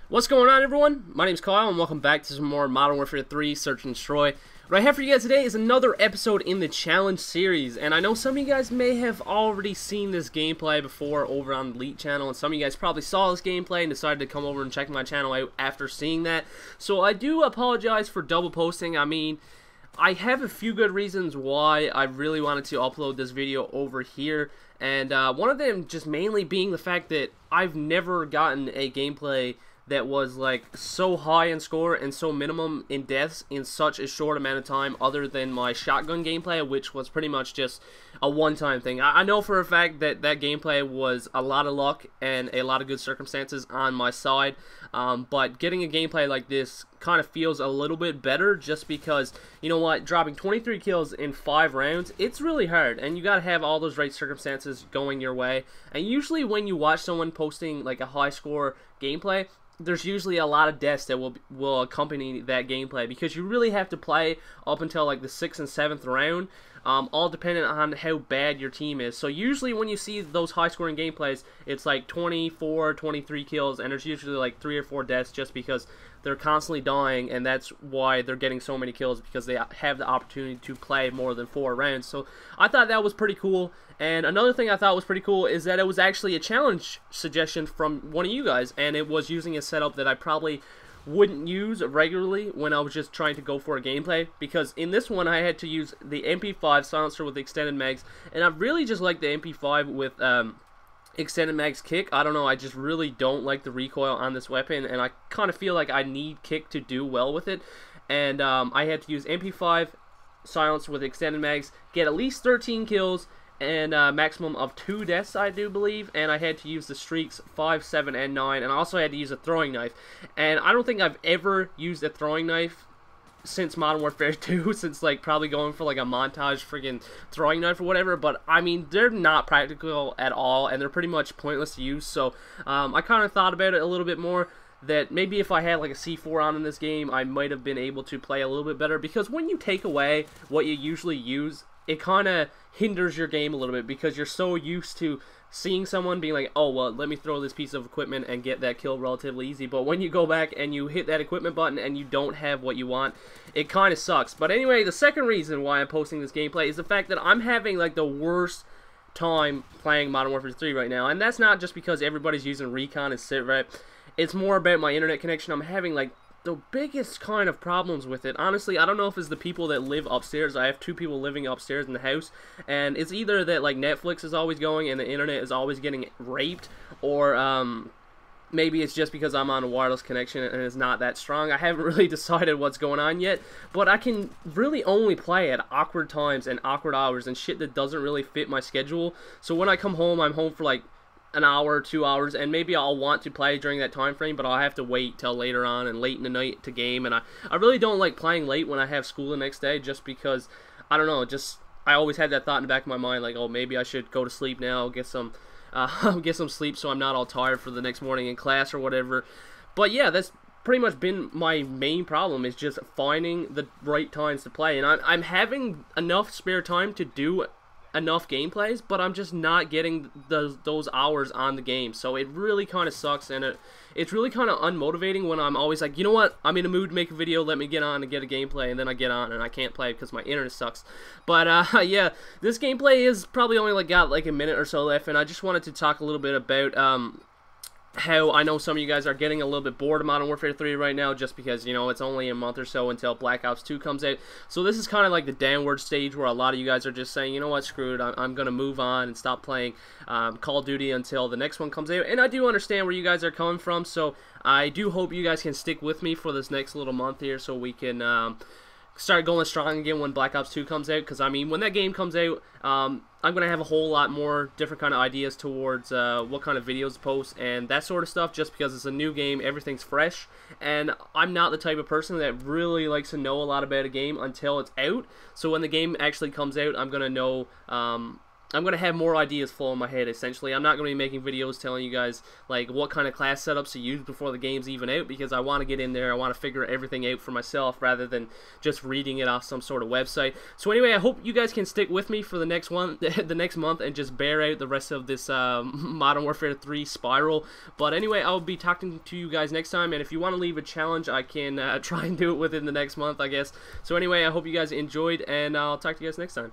What's going on, everyone? My name's Kyle and welcome back to some more Modern Warfare 3 Search and Destroy. What I have for you guys today is another episode in the challenge series, and I know some of you guys may have already seen this gameplay before over on the Elite channel, and some of you guys probably saw this gameplay and decided to come over and check my channel out after seeing that. So I do apologize for double posting. I mean, I have a few good reasons why I really wanted to upload this video over here, and one of them just mainly being the fact that I've never gotten a gameplay that was like so high in score and so minimum in deaths in such a short amount of time, other than my shotgun gameplay, which was pretty much just a one-time thing. I know for a fact that that gameplay was a lot of luck and a lot of good circumstances on my side, but getting a gameplay like this kind of feels a little bit better, just because, you know what, dropping 23 kills in 5 rounds, it's really hard, and you gotta have all those right circumstances going your way. And usually when you watch someone posting like a high score gameplay, there's usually a lot of deaths that will accompany that gameplay, because you really have to play up until like the 6th and 7th round, all dependent on how bad your team is. So usually when you see those high scoring gameplays, it's like 24, 23 kills, and there's usually like 3 or 4 deaths, just because they're constantly dying, and that's why they're getting so many kills, because they have the opportunity to play more than 4 rounds. So I thought that was pretty cool. And another thing I thought was pretty cool is that it was actually a challenge suggestion from one of you guys, and it was using a setup that I probably wouldn't use regularly when I was just trying to go for a gameplay, because in this one I had to use the MP5 Silencer with extended mags, and I really just like the MP5 with extended mags kick. I don't know, I just really don't like the recoil on this weapon, and I kind of feel like I need kick to do well with it. And I had to use MP5 Silencer with extended mags, get at least 13 kills, and maximum of 2 deaths, I do believe, and I had to use the streaks 5, 7, and 9, and I also had to use a throwing knife. And I don't think I've ever used a throwing knife since Modern Warfare 2, since like probably going for like a montage friggin' throwing knife or whatever. But I mean, they're not practical at all, and they're pretty much pointless to use. So I kind of thought about it a little bit more, that maybe if I had like a C4 on in this game, I might have been able to play a little bit better, because when you take away what you usually use, it kind of hinders your game a little bit, because you're so used to seeing someone being like, oh, well, let me throw this piece of equipment and get that kill relatively easy. But when you go back and you hit that equipment button and you don't have what you want, it kind of sucks. But anyway, the second reason why I'm posting this gameplay is the fact that I'm having like the worst time playing Modern Warfare 3 right now. And that's not just because everybody's using recon and sitrep. It's more about my internet connection. I'm having like the biggest kind of problems with it. Honestly, I don't know if it's the people that live upstairs. I have 2 people living upstairs in the house, and it's either that like Netflix is always going and the internet is always getting raped, or maybe it's just because I'm on a wireless connection and it's not that strong. I haven't really decided what's going on yet, but I can really only play at awkward times and awkward hours and shit that doesn't really fit my schedule. So when I come home, I'm home for like an hour, 2 hours, and maybe I'll want to play during that time frame, but I'll have to wait till later on and late in the night to game. And I really don't like playing late when I have school the next day, just because, I don't know, just I always had that thought in the back of my mind, like, oh, maybe I should go to sleep now, get some sleep so I'm not all tired for the next morning in class or whatever. But yeah, that's pretty much been my main problem, is just finding the right times to play. And I'm having enough spare time to do enough gameplays, but I'm just not getting those hours on the game. So it really kind of sucks, and it's really kind of unmotivating when I'm always like, you know what, I'm in a mood to make a video, let me get on and get a gameplay, and then I get on and I can't play because my internet sucks. But yeah, this gameplay is probably only like got like a minute or so left, and I just wanted to talk a little bit about how I know some of you guys are getting a little bit bored of Modern Warfare 3 right now, just because, you know, it's only a month or so until Black Ops 2 comes out. So this is kind of like the downward stage, where a lot of you guys are just saying, you know what, screw it, I'm going to move on and stop playing Call of Duty until the next one comes out. And I do understand where you guys are coming from, so I do hope you guys can stick with me for this next little month here, so we can start going strong again when Black Ops 2 comes out. Because I mean, when that game comes out, I'm going to have a whole lot more different kind of ideas towards what kind of videos to post and that sort of stuff, just because it's a new game, everything's fresh, and I'm not the type of person that really likes to know a lot about a game until it's out. So when the game actually comes out, I'm going to know I'm going to have more ideas flow in my head, essentially. I'm not going to be making videos telling you guys, like, what kind of class setups to use before the game's even out, because I want to get in there, I want to figure everything out for myself, rather than just reading it off some sort of website. So anyway, I hope you guys can stick with me for the next month, and just bear out the rest of this Modern Warfare 3 spiral. But anyway, I'll be talking to you guys next time, and if you want to leave a challenge, I can try and do it within the next month, I guess. So anyway, I hope you guys enjoyed, and I'll talk to you guys next time.